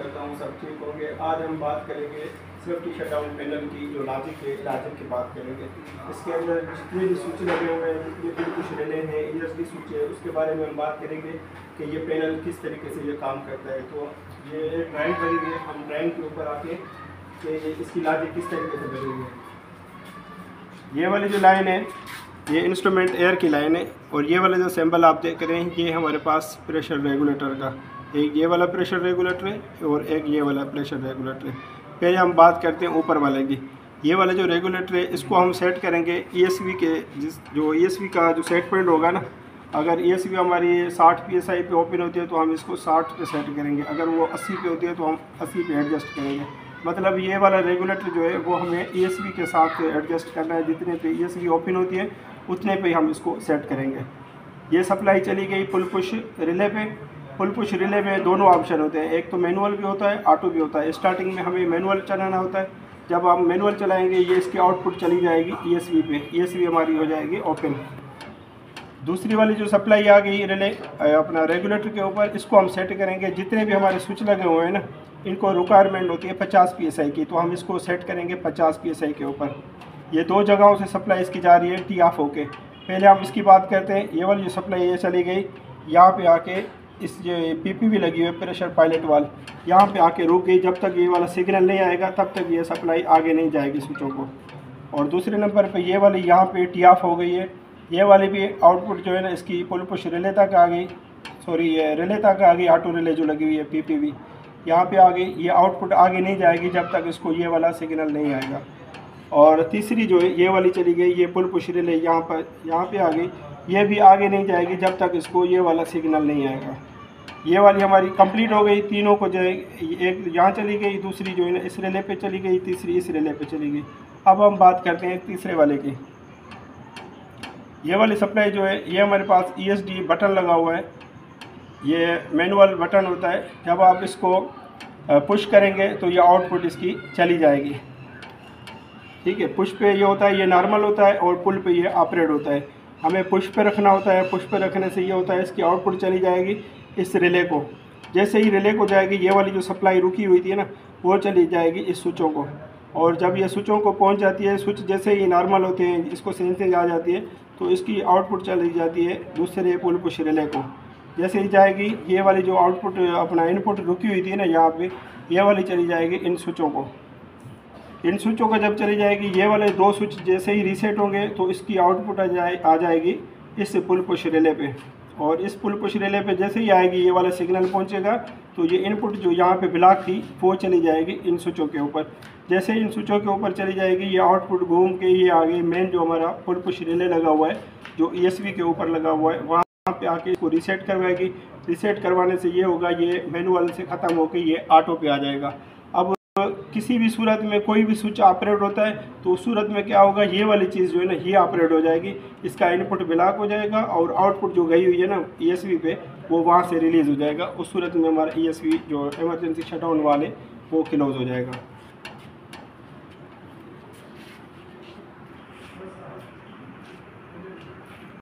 करता हूँ सब ठीक होंगे। आज हम बात करेंगे सेफ्टी शटडाउन पैनल की जो लॉजिक है, लॉजिक की बात करेंगे। इसके अंदर जितने भी स्विच लगे हुए हैं, जितने भी कुछ रिले हैं, यूएसबी स्विच है, उसके बारे में हम बात करेंगे कि ये पैनल किस तरीके से ये काम करता है। तो ये एक ड्राइंग बनी हुई है, हम ड्राइंग के ऊपर आके कि इसकी लॉजिक किस तरीके से बनी हुई है। ये वाली जो लाइन है ये इंस्ट्रूमेंट एयर की लाइन है, और ये वाला जो सैम्पल आप देख रहे हैं ये हमारे पास प्रेशर रेगुलेटर का, एक ये वाला प्रेशर रेगुलेटर है और एक ये वाला प्रेशर रेगुलेटर है। पहले हम बात करते हैं ऊपर वाले की। ये वाला जो रेगुलेटर है इसको हम सेट करेंगे ईएसवी के, जो ईएसवी का जो सेट पॉइंट होगा ना, अगर ईएसवी हमारी 60 PSI पे ओपन होती है तो हम इसको 60 पे सेट करेंगे, अगर वो 80 पे होती है तो हम 80 पे एडजस्ट करेंगे। मतलब ये वाला रेगुलेटर जो है वो हमें ईएसवी के साथ एडजस्ट करना है, जितने पे ईएसवी ओपन होती है उतने पे हम इसको सेट करेंगे। ये सप्लाई चली गई पुल पुश रिले पे। पुल पुश रिले में दोनों ऑप्शन होते हैं, एक तो मैनुअल भी होता है, ऑटो भी होता है। स्टार्टिंग में हमें मैनुअल चलाना होता है, जब हम मैनुअल चलाएंगे ये इसकी आउटपुट चली जाएगी ईएसवी पे, ईएसवी हमारी हो जाएगी ओपन। दूसरी वाली जो सप्लाई आ गई रिले अपना रेगुलेटर के ऊपर, इसको हम सेट करेंगे। जितने भी हमारे स्विच लगे हुए हैं ना, इनको रिक्वायरमेंट होती है 50 PSI की, तो हम इसको सेट करेंगे 50 PSI के ऊपर। ये दो जगहों से सप्लाई इसकी जा रही है टी ऑफ होके। पहले हम इसकी बात करते हैं। ये वाली जो सप्लाई ये चली गई, यहाँ पे आके इस जो PPV लगी हुई है प्रेशर पायलट वाल, यहाँ पे आके रुक गई। जब तक ये वाला सिग्नल नहीं आएगा तब तक ये सप्लाई आगे नहीं जाएगी स्विचों को। और दूसरे नंबर पे ये वाली यहाँ पे टी ऑफ हो गई है। ये वाली भी आउटपुट जो है ना इसकी पुल पुश रिले तक आ गई, सॉरी ये रिले तक आ गई, ऑटो रिले जो लगी हुई है PPV यहाँ पे आ गई। ये आउटपुट आगे नहीं जाएगी जब तक इसको ये वाला सिग्नल नहीं आएगा। और तीसरी जो है ये वाली चली गई, ये पुल पुश रिले यहाँ पे आ गई, ये भी आगे नहीं जाएगी जब तक इसको ये वाला सिग्नल नहीं आएगा। ये वाली हमारी कंप्लीट हो गई। तीनों को जो है एक यहाँ चली गई, दूसरी जो है ना इस रिले पे चली गई, तीसरी इस रिले पे चली गई। अब हम बात करते हैं तीसरे वाले की। ये वाली सप्लाई जो है ये हमारे पास ESD बटन लगा हुआ है, ये मैनुअल बटन होता है। जब आप इसको पुश करेंगे तो ये आउटपुट इसकी चली जाएगी, ठीक है। पुश पे ये होता है, ये नॉर्मल होता है, और पुल पे ये ऑपरेट होता है। हमें पुश पे रखना होता है, पुश पे रखने से ये होता है इसकी आउटपुट चली जाएगी इस रिले को। जैसे ही रिले को जाएगी ये वाली जो सप्लाई रुकी हुई थी ना वो चली जाएगी इस स्विचों को, और जब ये स्विचों को पहुंच जाती है, स्विच जैसे ही नॉर्मल होते हैं इसको सेंसिंग आ जाती है तो इसकी आउटपुट चली जाती है दूसरे पुल पुश रिले को। जैसे ही जाएगी ये वाली जो आउटपुट अपना इनपुट रुकी हुई थी ना यहाँ पे, ये वाली चली जाएगी इन स्विचों को। इन स्विचों को जब चली जाएगी ये वाले दो स्विच जैसे ही रीसेट होंगे तो इसकी आउटपुट आ जाएगी इस पुल पुश रिले पे। और इस पुल पुश रिले पे जैसे ही आएगी ये वाला सिग्नल पहुंचेगा तो ये इनपुट जो यहाँ पे ब्लॉक थी वो चली जाएगी इन स्विचों के ऊपर। जैसे ही इन स्विचों के ऊपर चली जाएगी ये आउटपुट घूम के ये आगे मेन जो हमारा पुल पुश रिले लगा हुआ है जो ESV के ऊपर लगा हुआ है वहाँ पे आके इसको रीसेट करवाएगी। रीसेट करवाने से ये होगा, ये मैनुअल से ख़त्म होकर ये ऑटो पे आ जाएगा। अब किसी भी सूरत में कोई भी स्विच ऑपरेट होता है तो उस सूरत में क्या होगा, ये वाली चीज़ जो है ना ये ऑपरेट हो जाएगी, इसका इनपुट ब्लॉक हो जाएगा और आउटपुट जो गई हुई है ना ESV पे वो वहाँ से रिलीज़ हो जाएगा। उस सूरत में हमारा ESV जो इमरजेंसी शटडाउन वाले वो क्लोज हो जाएगा।